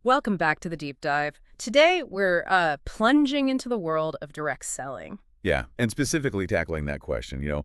Welcome back to the deep dive. Today, we're plunging into the world of direct selling. Yeah, and specifically tackling that question,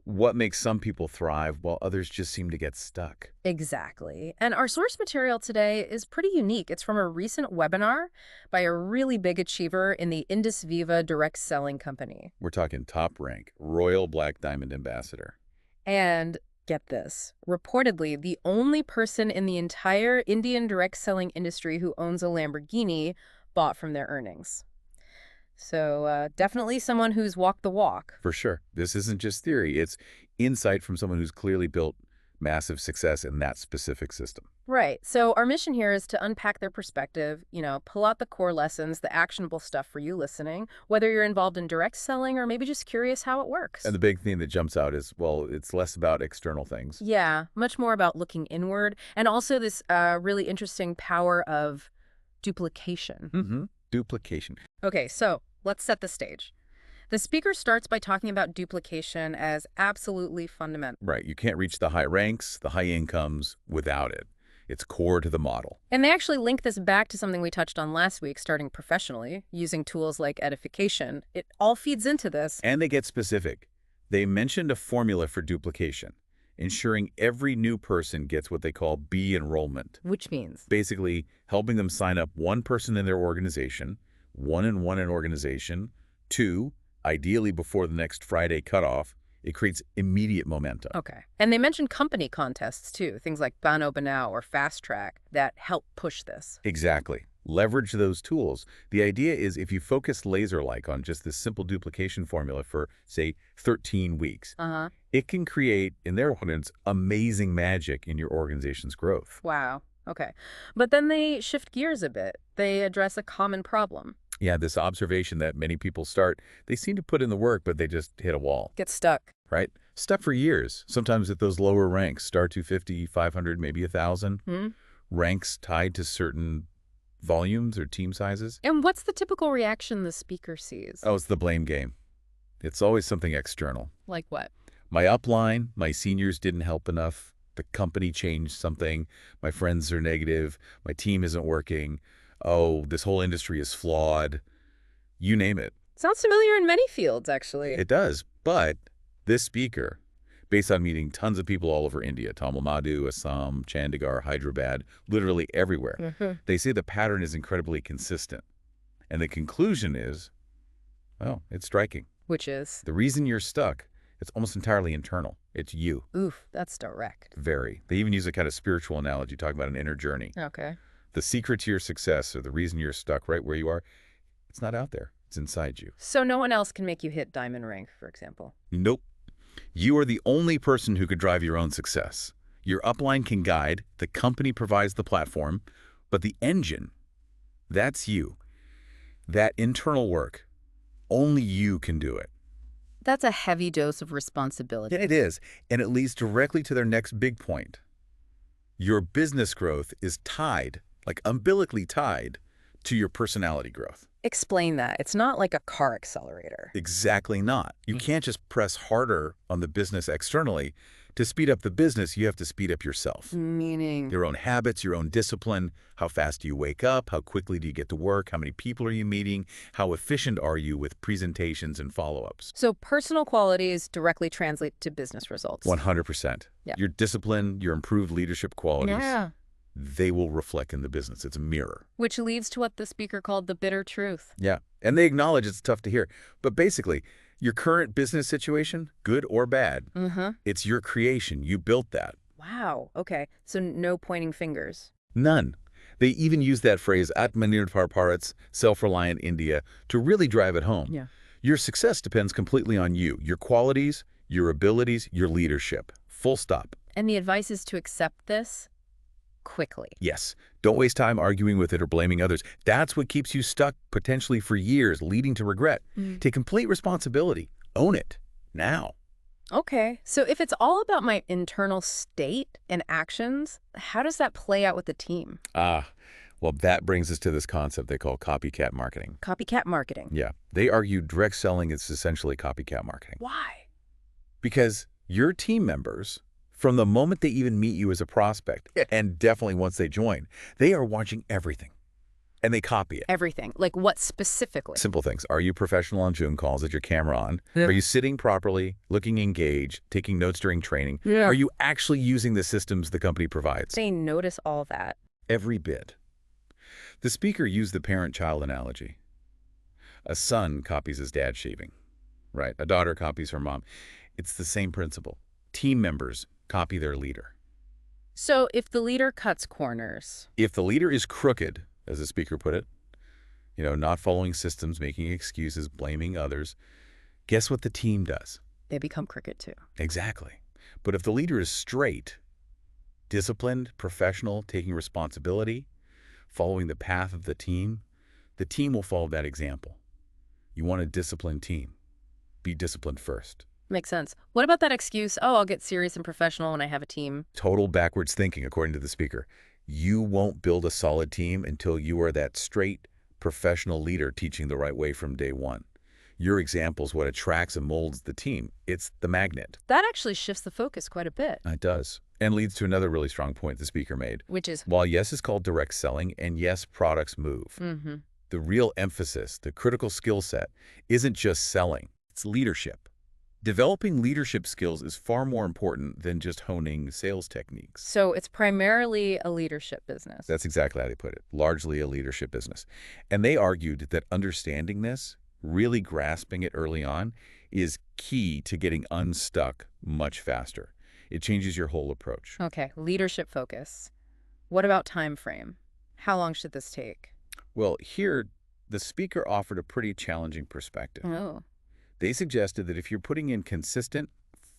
what makes some people thrive while others just seem to get stuck? Exactly. And our source material today is pretty unique. It's from a recent webinar by a really big achiever in the Indus Viva direct selling company. We're talking top rank, Royal Black Diamond Ambassador. And get this, reportedly, the only person in the entire Indian direct selling industry who owns a Lamborghini bought from their earnings. So definitely someone who's walked the walk. For sure. This isn't just theory, it's insight from someone who's clearly built massive success in that specific system. Right. So our mission here is to unpack their perspective, pull out the core lessons, the actionable stuff for you listening, whether you're involved in direct selling or maybe just curious how it works. And the big thing that jumps out is, well, it's less about external things. Yeah, much more about looking inward and also this really interesting power of duplication. Duplication. Okay, so let's set the stage. The speaker starts by talking about duplication as absolutely fundamental. Right. You can't reach the high ranks, the high incomes without it. It's core to the model. And they actually link this back to something we touched on last week, starting professionally, using tools like edification. It all feeds into this. And they get specific. They mentioned a formula for duplication, ensuring every new person gets what they call B enrollment. Which means? Basically, helping them sign up one person in their organization, one in organization, two, ideally before the next Friday cutoff. It creates immediate momentum. Okay. And they mentioned company contests, too, things like Bano Banao or Fast Track that help push this. Exactly. Leverage those tools. The idea is if you focus laser-like on just this simple duplication formula for, say, 13 weeks, it can create, in their opinions, amazing magic in your organization's growth. Wow. Okay. But then they shift gears a bit. They address a common problem. Yeah, this observation that many people start, they seem to put in the work, but they just hit a wall. Get stuck. Right? Stuck for years, sometimes at those lower ranks, star 250, 500, maybe 1,000. Ranks tied to certain volumes or team sizes. And what's the typical reaction the speaker sees? Oh, it's the blame game. It's always something external. Like what? My upline, my seniors didn't help enough. The company changed something. My friends are negative. My team isn't working. Oh, this whole industry is flawed. You name it. Sounds familiar in many fields, actually. It does, but this speaker, based on meeting tons of people all over India, Tamil Nadu, Assam, Chandigarh, Hyderabad, literally everywhere, they say the pattern is incredibly consistent. And the conclusion is, well, it's striking. Which is? The reason you're stuck, it's almost entirely internal. It's you. Oof, that's direct. Very. They even use a kind of spiritual analogy, talking about an inner journey. Okay. The secret to your success, or the reason you're stuck right where you are, it's not out there. It's inside you. So no one else can make you hit diamond rank, for example? Nope. You are the only person who could drive your own success. Your upline can guide, the company provides the platform, but the engine, that's you. That internal work, only you can do it. That's a heavy dose of responsibility. Yeah, it is, and it leads directly to their next big point. Your business growth is tied, like umbilically tied, to your personality growth. Explain that. It's not like a car accelerator. Exactly not. You can't just press harder on the business externally. To speed up the business, you have to speed up yourself. Meaning? Your own habits, your own discipline. How fast do you wake up? How quickly do you get to work? How many people are you meeting? How efficient are you with presentations and follow-ups? So personal qualities directly translate to business results. 100%. Yeah. Your discipline, your improved leadership qualities. Yeah. They will reflect in the business. It's a mirror. Which leads to what the speaker called the bitter truth. Yeah. And they acknowledge it's tough to hear. But basically, your current business situation, good or bad, it's your creation. You built that. Wow. Okay. So no pointing fingers. None. They even use that phrase, Atmanirbhar Bharat, self-reliant India, to really drive it home. Yeah. Your success depends completely on you, your qualities, your abilities, your leadership. Full stop. And the advice is to accept this quickly. Yes. Don't waste time arguing with it or blaming others. That's what keeps you stuck potentially for years, leading to regret. Take complete responsibility. Own it. Now. Okay. So if it's all about my internal state and actions, how does that play out with the team? Well, that brings us to this concept they call copycat marketing. Copycat marketing. Yeah. They argue direct selling is essentially copycat marketing. Why? Because your team members From the moment they even meet you as a prospect, and definitely once they join, they are watching everything, and they copy it. Everything. Like what specifically? Simple things. Are you professional on Zoom calls? Is your camera on? Yeah. Are you sitting properly, looking engaged, taking notes during training? Yeah. Are you actually using the systems the company provides? They notice all that. Every bit. The speaker used the parent-child analogy. A son copies his dad shaving, right? A daughter copies her mom. It's the same principle. Team members copy their leader. So if the leader cuts corners. If the leader is crooked, as the speaker put it, not following systems, making excuses, blaming others, guess what the team does? They become crooked too. Exactly. But if the leader is straight, disciplined, professional, taking responsibility, following the path of the team will follow that example. You want a disciplined team. Be disciplined first. Makes sense. What about that excuse, oh, I'll get serious and professional when I have a team? Total backwards thinking, according to the speaker. You won't build a solid team until you are that straight, professional leader teaching the right way from day one. Your example is what attracts and molds the team. It's the magnet. That actually shifts the focus quite a bit. It does. And leads to another really strong point the speaker made. Which is? While yes is called direct selling, and yes, products move. The real emphasis, the critical skill set, isn't just selling. It's leadership. Developing leadership skills is far more important than just honing sales techniques. So it's primarily a leadership business. That's exactly how they put it. Largely a leadership business. And they argued that understanding this, really grasping it early on, is key to getting unstuck much faster. It changes your whole approach. Okay, leadership focus. What about time frame? How long should this take? Well, here, the speaker offered a pretty challenging perspective. Oh. They suggested that if you're putting in consistent,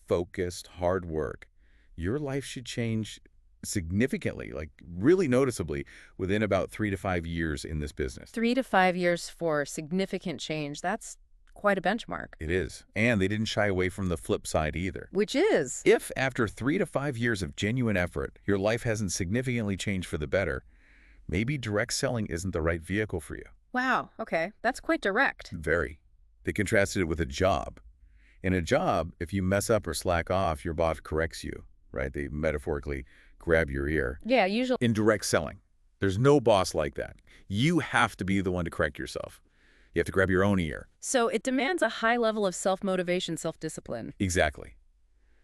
focused, hard work, your life should change significantly, like really noticeably, within about 3 to 5 years in this business. 3 to 5 years for significant change. That's quite a benchmark. It is. And they didn't shy away from the flip side either. Which is? If after 3 to 5 years of genuine effort, your life hasn't significantly changed for the better, maybe direct selling isn't the right vehicle for you. Wow. Okay. That's quite direct. Very. They contrasted it with a job. In a job, if you mess up or slack off, your boss corrects you, right? They metaphorically grab your ear. Yeah, usually. In direct selling, there's no boss like that. You have to be the one to correct yourself. You have to grab your own ear. So it demands a high level of self-motivation, self-discipline. Exactly.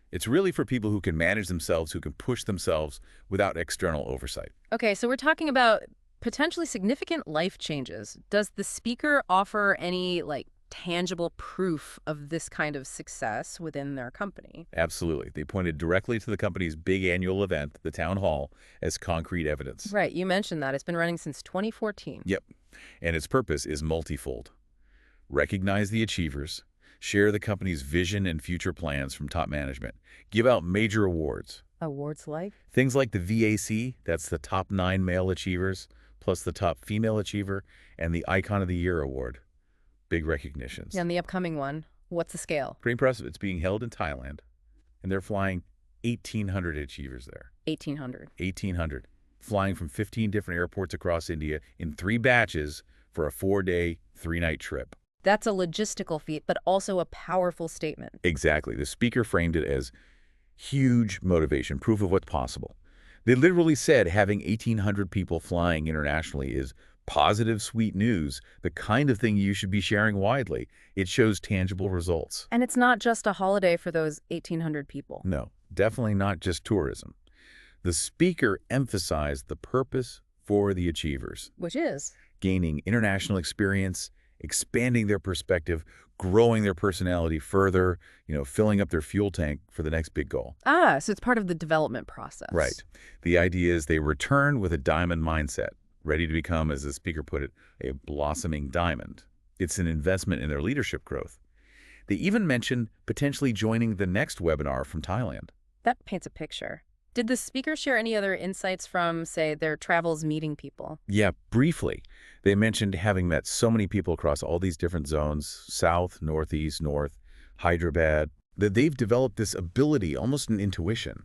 It's really for people who can manage themselves, who can push themselves without external oversight. Okay, so we're talking about potentially significant life changes. Does the speaker offer any, tangible proof of this kind of success within their company? Absolutely. They pointed directly to the company's big annual event, the town hall, as concrete evidence. Right, you mentioned that. It's been running since 2014. Yep. And its purpose is multifold. Recognize the achievers, share the company's vision and future plans from top management, give out major awards. Awards like? Things like the VAC, that's the top 9 male achievers, plus the top female achiever, and the Icon of the Year award. Big recognitions. Yeah, and the upcoming one, what's the scale? Pretty impressive. It's being held in Thailand, and they're flying 1,800 achievers there. 1,800. 1,800. Flying from 15 different airports across India in 3 batches for a 4-day, 3-night trip. That's a logistical feat, but also a powerful statement. Exactly. The speaker framed it as huge motivation, proof of what's possible. They literally said having 1,800 people flying internationally is positive, sweet news, the kind of thing you should be sharing widely. It shows tangible results. And it's not just a holiday for those 1,800 people. No, definitely not just tourism. The speaker emphasized the purpose for the achievers. Which is? Gaining international experience, expanding their perspective, growing their personality further, filling up their fuel tank for the next big goal. Ah, so it's part of the development process. Right. The idea is they return with a diamond mindset, ready to become, as the speaker put it, a blossoming diamond. It's an investment in their leadership growth. They even mentioned potentially joining the next webinar from Thailand. That paints a picture. Did the speaker share any other insights from, say, their travels meeting people? Yeah, briefly. They mentioned having met so many people across all these different zones, south, northeast, north, Hyderabad, that they've developed this ability, almost an intuition,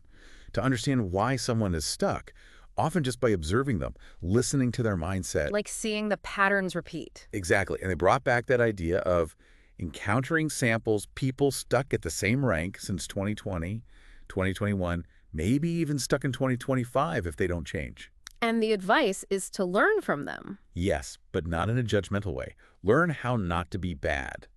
to understand why someone is stuck, often just by observing them, listening to their mindset. Like seeing the patterns repeat. Exactly. And they brought back that idea of encountering samples, people stuck at the same rank since 2020, 2021, maybe even stuck in 2025 if they don't change. And the advice is to learn from them. Yes, but not in a judgmental way. Learn how not to be bad.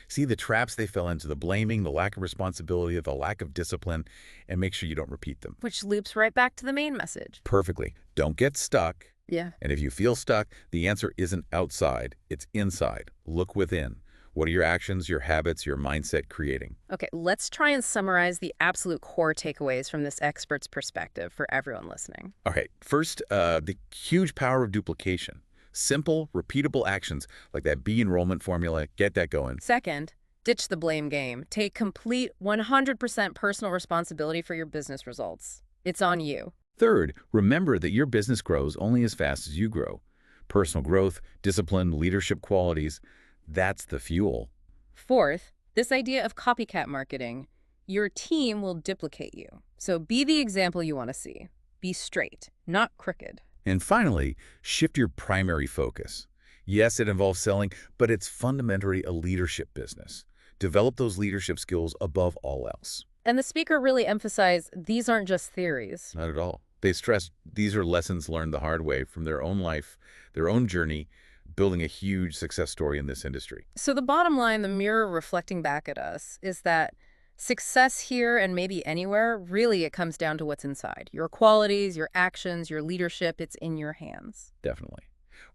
See the traps they fell into, the blaming, the lack of responsibility, the lack of discipline, and make sure you don't repeat them. Which loops right back to the main message. Perfectly. Don't get stuck. Yeah. And if you feel stuck, the answer isn't outside, it's inside. Look within. What are your actions, your habits, your mindset creating? Okay, let's try and summarize the absolute core takeaways from this expert's perspective for everyone listening. All right, first, the huge power of duplication. Simple, repeatable actions like that B enrollment formula, get that going. Second, ditch the blame game. Take complete 100% personal responsibility for your business results. It's on you. Third, remember that your business grows only as fast as you grow. Personal growth, discipline, leadership qualities, that's the fuel. Fourth, this idea of copycat marketing. Your team will duplicate you. So be the example you want to see. Be straight, not crooked. And finally, shift your primary focus. Yes, it involves selling, but it's fundamentally a leadership business. Develop those leadership skills above all else. And the speaker really emphasized these aren't just theories. Not at all. They stress these are lessons learned the hard way from their own life, their own journey, building a huge success story in this industry. So the bottom line, the mirror reflecting back at us, is that success here and maybe anywhere, really it comes down to what's inside. Your qualities, your actions, your leadership, it's in your hands. Definitely.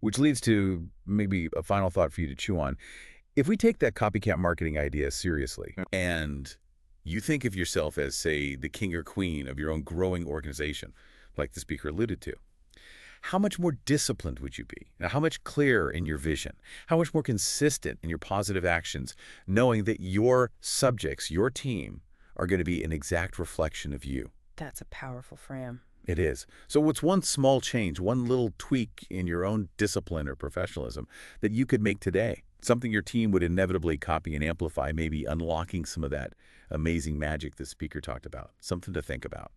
Which leads to maybe a final thought for you to chew on. If we take that copycat marketing idea seriously and you think of yourself as, say, the king or queen of your own growing organization, like the speaker alluded to, how much more disciplined would you be? Now, how much clearer in your vision? How much more consistent in your positive actions, knowing that your subjects, your team, are going to be an exact reflection of you? That's a powerful frame. It is. So what's one small change, one little tweak in your own discipline or professionalism that you could make today? Something your team would inevitably copy and amplify, maybe unlocking some of that amazing magic the speaker talked about. Something to think about.